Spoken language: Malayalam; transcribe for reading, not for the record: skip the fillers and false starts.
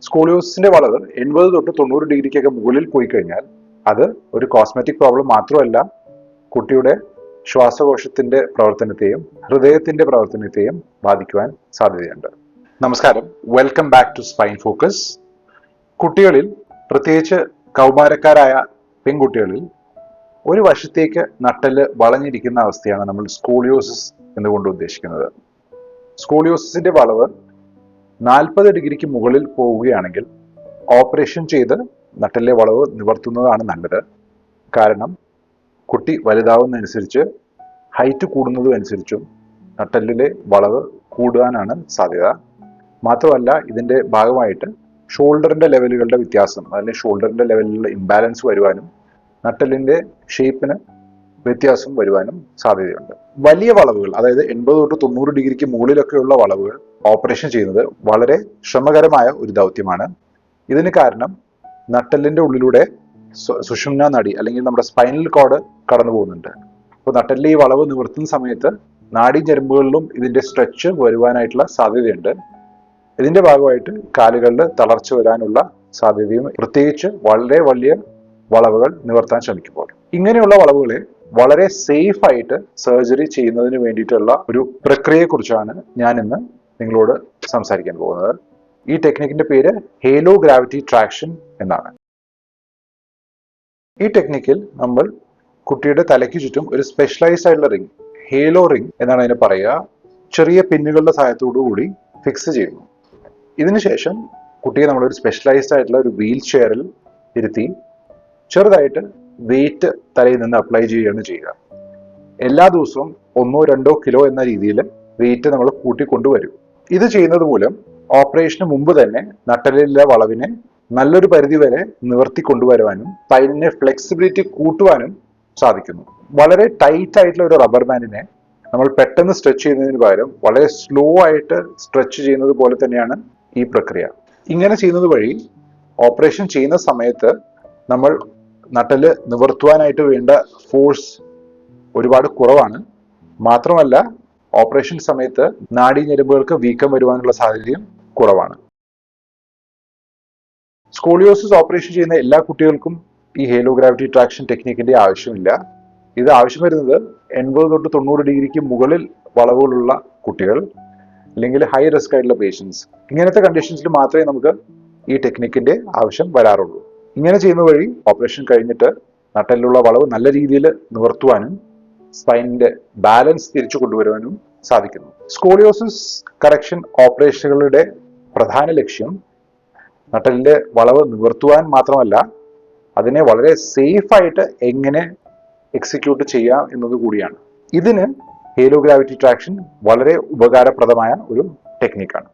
സ്കോളിയോസിന്റെ വളവ് 80 തൊട്ട് 90 ഡിഗ്രിക്കൊക്കെ മുകളിൽ പോയി കഴിഞ്ഞാൽ അത് ഒരു കോസ്മെറ്റിക് പ്രോബ്ലം മാത്രമല്ല, കുട്ടിയുടെ ശ്വാസകോശത്തിന്റെ പ്രവർത്തനത്തെയും ഹൃദയത്തിന്റെ പ്രവർത്തനത്തെയും ബാധിക്കുവാൻ സാധ്യതയുണ്ട്. നമസ്കാരം, welcome back to spine focus. കുട്ടികളിൽ, പ്രത്യേകിച്ച് കൗമാരക്കാരായ പെൺകുട്ടികളിൽ ഒരു വശത്തേക്ക് നട്ടെല്ല് വളഞ്ഞിരിക്കുന്ന അവസ്ഥയാണ് നമ്മൾ സ്കോളിയോസിസ് എന്നുകൊണ്ട് ഉദ്ദേശിക്കുന്നത്. സ്കോളിയോസിന്റെ വളവ് 40 ഡിഗ്രിക്ക് മുകളിൽ പോവുകയാണെങ്കിൽ ഓപ്പറേഷൻ ചെയ്ത് നട്ടെല്ലിലെ വളവ് നിവർത്തുന്നതാണ് നല്ലത്. കാരണം കുട്ടി വലുതാവുന്നതനുസരിച്ച്, ഹൈറ്റ് കൂടുന്നതനുസരിച്ചും നട്ടെല്ലിലെ വളവ് കൂടുവാനാണ് സാധ്യത. മാത്രമല്ല, ഇതിന്റെ ഭാഗമായിട്ട് ഷോൾഡറിന്റെ ലെവലുകളുടെ വ്യത്യാസം, അല്ലെങ്കിൽ ഷോൾഡറിന്റെ ലെവലിലുള്ള ഇംബാലൻസ് വരുവാനും നട്ടെല്ലിന്റെ ഷേപ്പിന് വ്യത്യാസം വരുവാനും സാധ്യതയുണ്ട്. വലിയ വളവുകൾ, അതായത് 80 തൊട്ട് 90 ഡിഗ്രിക്ക് മുകളിലൊക്കെയുള്ള വളവുകൾ ഓപ്പറേഷൻ ചെയ്യുന്നത് വളരെ ശ്രമകരമായ ഒരു ദൗത്യമാണ്. ഇതിന് കാരണം നട്ടെല്ലിന്റെ ഉള്ളിലൂടെ സുഷുമ്നാ നാഡി അല്ലെങ്കിൽ നമ്മുടെ സ്പൈനൽ കോഡ് കടന്നു പോകുന്നുണ്ട്. അപ്പോൾ നട്ടെല്ലിൽ ഈ വളവ് നിവർത്തുന്ന സമയത്ത് നാഡീഞരമ്പുകളിലും ഇതിന്റെ സ്ട്രെച്ച് വരുവാനായിട്ടുള്ള സാധ്യതയുണ്ട്. ഇതിന്റെ ഭാഗമായിട്ട് കാലുകളിൽ തളർച്ച വരാനുള്ള സാധ്യതയും, പ്രത്യേകിച്ച് വളരെ വലിയ വളവുകൾ നിവർത്താൻ ശ്രമിക്കുമ്പോൾ. ഇങ്ങനെയുള്ള വളവുകളെ വളരെ സേഫ് ആയിട്ട് സർജറി ചെയ്യുന്നതിന് വേണ്ടിയിട്ടുള്ള ഒരു പ്രക്രിയയെക്കുറിച്ചാണ് ഞാൻ ഇന്ന് നിങ്ങളോട് സംസാരിക്കാൻ പോകുന്നത്. ഈ ടെക്നിക്കിന്റെ പേര് ഹേലോ ഗ്രാവിറ്റി ട്രാക്ഷൻ എന്നാണ്. ഈ ടെക്നിക്കിൽ നമ്മൾ കുട്ടിയുടെ തലയ്ക്ക് ചുറ്റും ഒരു സ്പെഷ്യലൈസ്ഡ് ആയിട്ടുള്ള റിംഗ്, ഹേലോ റിംഗ് എന്നാണ് അതിനെ പറയുക, ചെറിയ പിന്നുകളുടെ സഹായത്തോടു കൂടി ഫിക്സ് ചെയ്യുന്നു. ഇതിനുശേഷം കുട്ടിയെ നമ്മളൊരു സ്പെഷ്യലൈസ്ഡ് ആയിട്ടുള്ള ഒരു വീൽ ചെയറിൽ ഇരുത്തി ചെറുതായിട്ട് വെയിറ്റ് തലയിൽ നിന്ന് അപ്ലൈ ചെയ്യുകയാണ് ചെയ്യുക. എല്ലാ ദിവസവും 1-2 കിലോ എന്ന രീതിയിൽ വെയിറ്റ് നമ്മൾ കൂട്ടിക്കൊണ്ടുവരും. ഇത് ചെയ്യുന്നത് മൂലം ഓപ്പറേഷന് മുമ്പ് തന്നെ നട്ടെല്ലിലെ വളവിനെ നല്ലൊരു പരിധി വരെ നിവർത്തി കൊണ്ടുവരുവാനും സ്പൈനിന്റെ ഫ്ലെക്സിബിലിറ്റി കൂട്ടുവാനും സാധിക്കുന്നു. വളരെ ടൈറ്റ് ആയിട്ടുള്ള ഒരു റബ്ബർ ബാൻഡിനെ നമ്മൾ പെട്ടെന്ന് സ്ട്രെച്ച് ചെയ്യുന്നതിന് പകരം വളരെ സ്ലോ ആയിട്ട് സ്ട്രെച്ച് ചെയ്യുന്നത് പോലെ തന്നെയാണ് ഈ പ്രക്രിയ. ഇങ്ങനെ ചെയ്യുന്നത് വഴി ഓപ്പറേഷൻ ചെയ്യുന്ന സമയത്ത് നമ്മൾ നട്ടെല്ല് നിവർത്തുവാനായിട്ട് വേണ്ട ഫോഴ്സ് ഒരുപാട് കുറവാണ്. മാത്രമല്ല, ഓപ്പറേഷൻ സമയത്ത് നാഡീഞരമ്പുകൾക്ക് വീക്കം വരുവാനുള്ള സാധ്യതയും കുറവാണ്. സ്കോളിയോസിസ് ഓപ്പറേഷൻ ചെയ്യുന്ന എല്ലാ കുട്ടികൾക്കും ഈ ഹേലോ ഗ്രാവിറ്റി ട്രാക്ഷൻ ടെക്നിക്കിന്റെ ആവശ്യമില്ല. ഇത് ആവശ്യം വരുന്നത് 80 തൊട്ട് 90 ഡിഗ്രിക്ക് മുകളിൽ വളവുകളുള്ള കുട്ടികൾ, അല്ലെങ്കിൽ ഹൈ റിസ്ക് ആയിട്ടുള്ള പേഷ്യൻസ്, ഇങ്ങനത്തെ കണ്ടീഷൻസിൽ മാത്രമേ നമുക്ക് ഈ ടെക്നിക്കിന്റെ ആവശ്യം വരാറുള്ളൂ. ഇങ്ങനെ ചെയ്യുന്ന വഴി ഓപ്പറേഷൻ കഴിഞ്ഞിട്ട് നട്ടെല്ലിലുള്ള വളവ് നല്ല രീതിയിൽ നിവർത്തുവാനും സ്പൈനിന്റെ ബാലൻസ് തിരിച്ചു കൊണ്ടുവരുവാനും സാധിക്കുന്നു. സ്കോളിയോസിസ് കറക്ഷൻ ഓപ്പറേഷനുകളുടെ പ്രധാന ലക്ഷ്യം നട്ടെല്ലിന്റെ വളവ് നിവർത്തുവാൻ മാത്രമല്ല, അതിനെ വളരെ സേഫ് ആയിട്ട് എങ്ങനെ എക്സിക്യൂട്ട് ചെയ്യാം എന്നത് കൂടിയാണ്. ഇതിന് ഹേലോ ഗ്രാവിറ്റി ട്രാക്ഷൻ വളരെ ഉപകാരപ്രദമായ ഒരു ടെക്നിക്കാണ്.